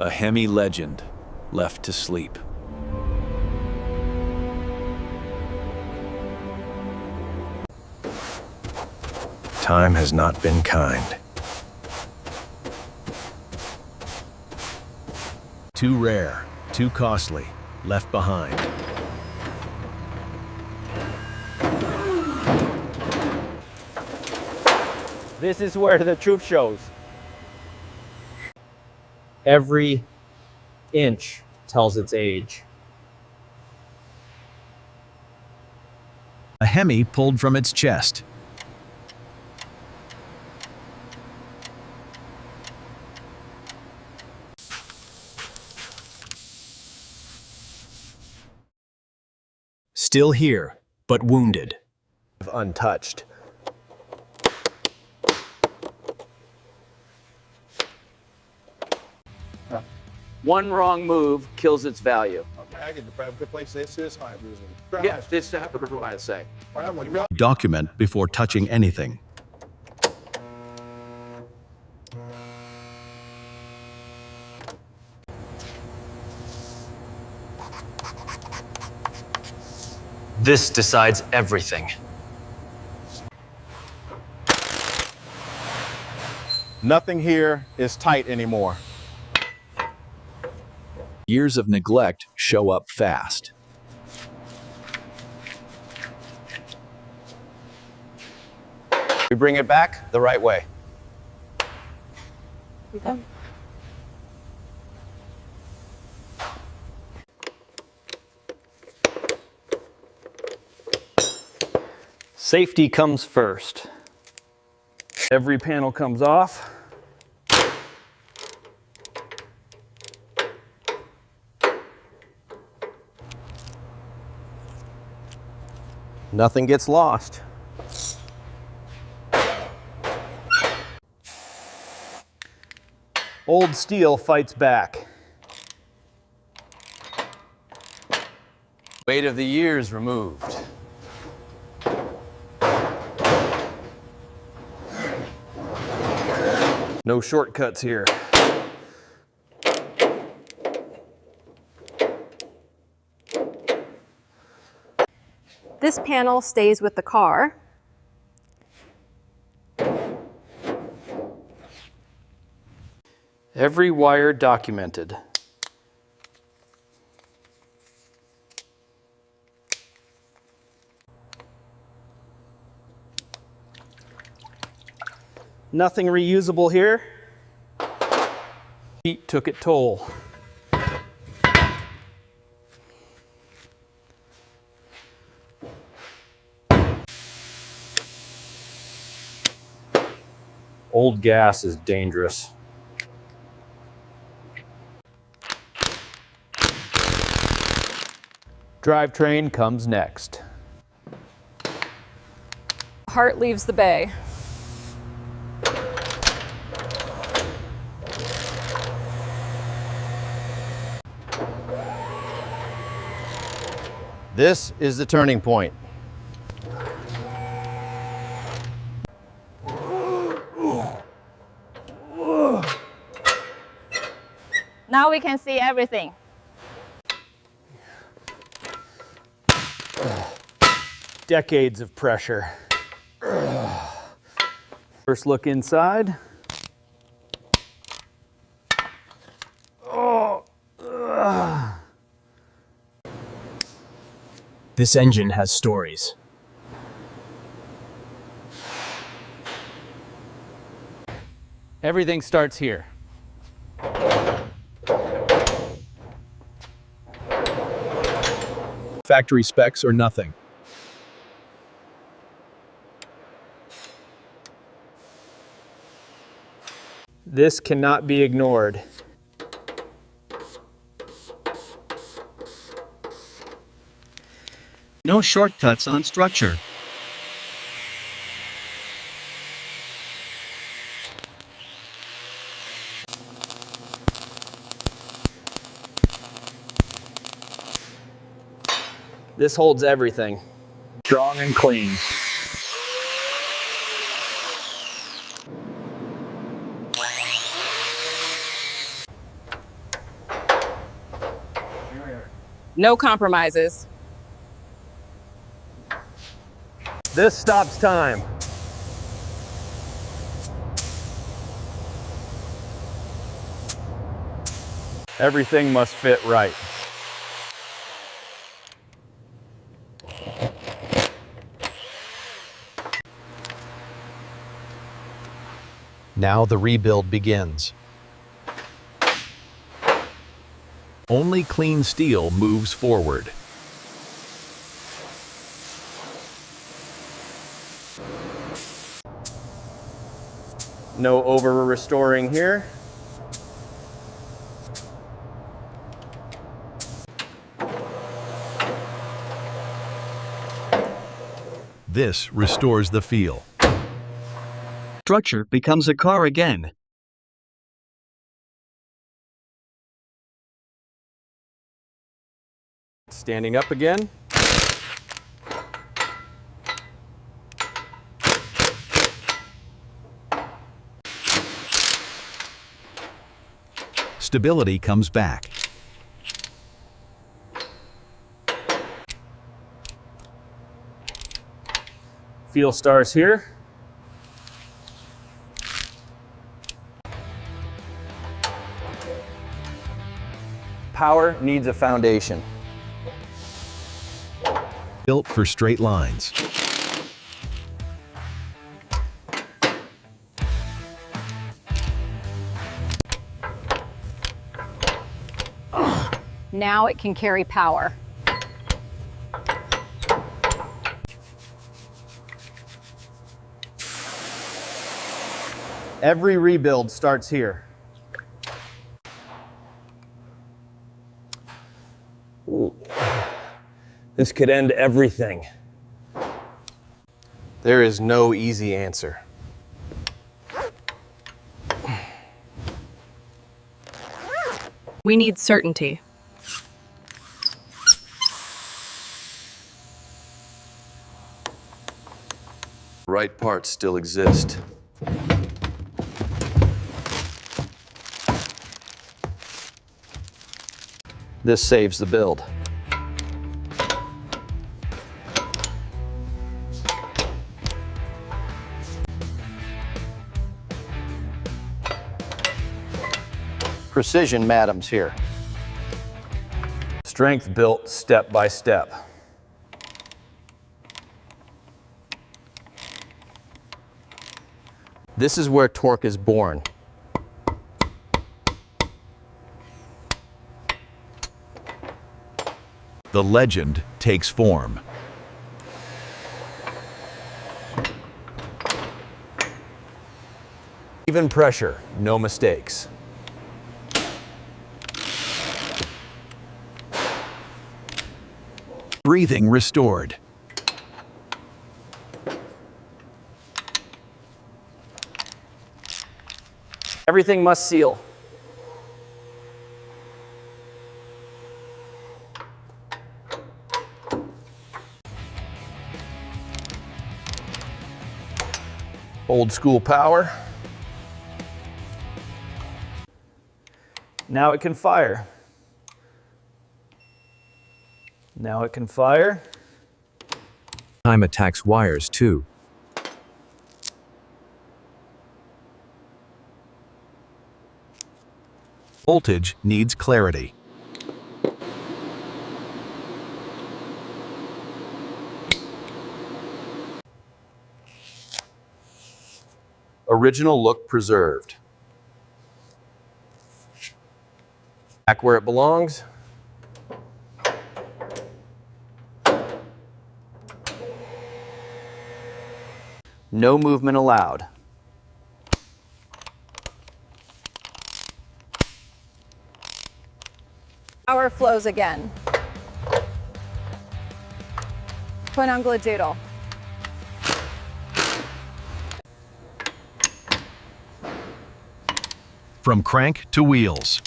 A Hemi legend left to sleep. Time has not been kind. Too rare, too costly, left behind. This is where the truth shows. Every inch tells its age. A Hemi pulled from its chest. Still here, but wounded. Untouched. One wrong move kills its value. Yeah, this is what I say. Document before touching anything. This decides everything. Nothing here is tight anymore. Years of neglect show up fast. We bring it back the right way. Okay. Safety comes first. Every panel comes off. Nothing gets lost. Old steel fights back. Weight of the years removed. No shortcuts here. This panel stays with the car. Every wire documented. Nothing reusable here. Heat took its toll. Old gas is dangerous. Drivetrain comes next. Heart leaves the bay. This is the turning point. Now we can see everything. Decades of pressure. First look inside. This engine has stories. Everything starts here. Factory specs or nothing. This cannot be ignored. No shortcuts on structure. This holds everything. Strong and clean. No compromises. This stops time. Everything must fit right. Now the rebuild begins. Only clean steel moves forward. No over restoring here. This restores the feel. Structure becomes a car again. Standing up again. Stability comes back. Fuel stars here. Power needs a foundation. Built for straight lines. Now it can carry power. Every rebuild starts here. Ooh. This could end everything. There is no easy answer. We need certainty. Right parts still exist. This saves the build. Precision Madams here. Strength built step by step. This is where torque is born. The legend takes form. Even pressure, no mistakes. Breathing restored. Everything must seal. Old school power. Now it can fire. Now it can fire. Time attacks wires too. Voltage needs clarity. Original look preserved. Back where it belongs. No movement allowed. Power flows again. Funangladoodle. From crank to wheels.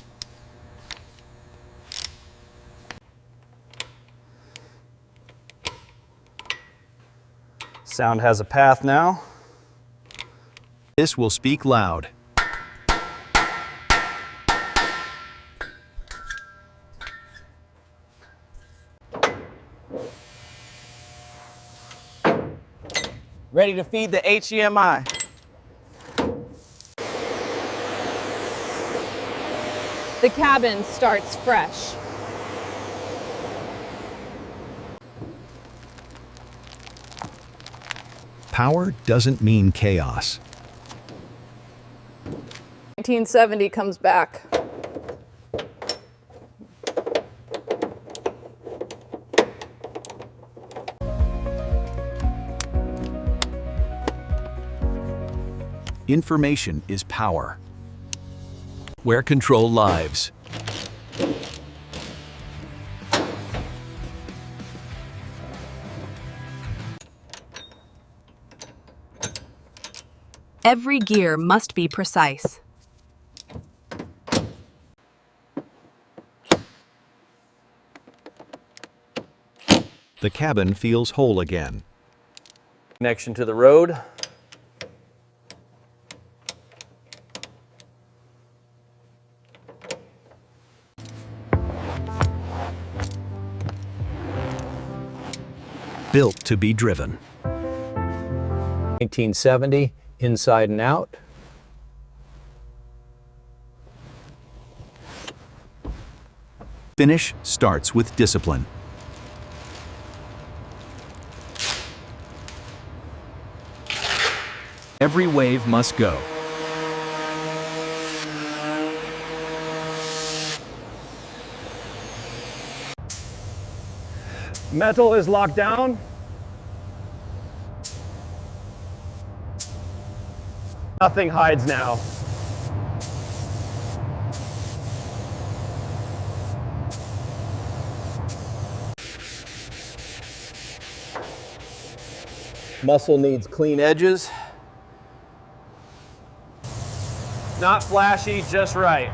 Sound has a path now. This will speak loud. Ready to feed the HEMI. The cabin starts fresh. Power doesn't mean chaos. 1970 comes back. Information is power. Where control lives. Every gear must be precise. The cabin feels whole again. Connection to the road. Built to be driven. 1970, inside and out. Finish starts with discipline. Every wave must go. Metal is locked down. Nothing hides now. Muscle needs clean edges. Not flashy, just right.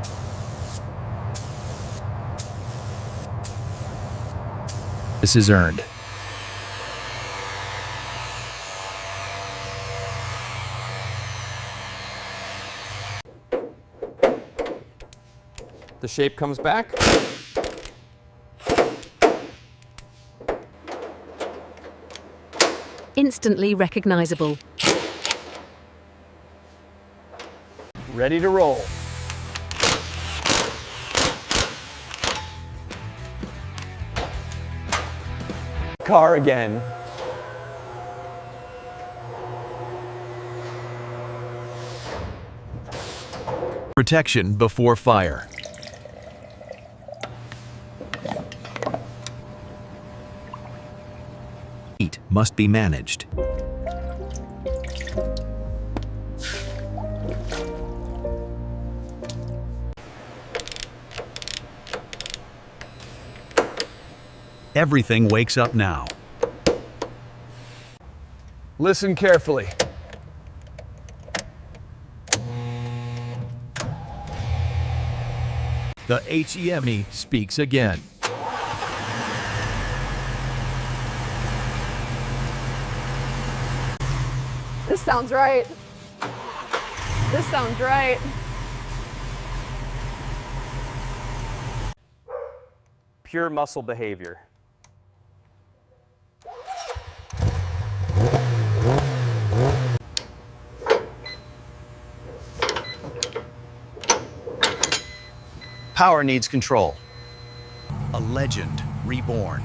This is earned. The shape comes back. Instantly recognizable. Ready to roll. Car again. Protection before fire. Heat must be managed. Everything wakes up now. Listen carefully. The HEMI speaks again. This sounds right. This sounds right. Pure muscle behavior. Power needs control. A legend reborn.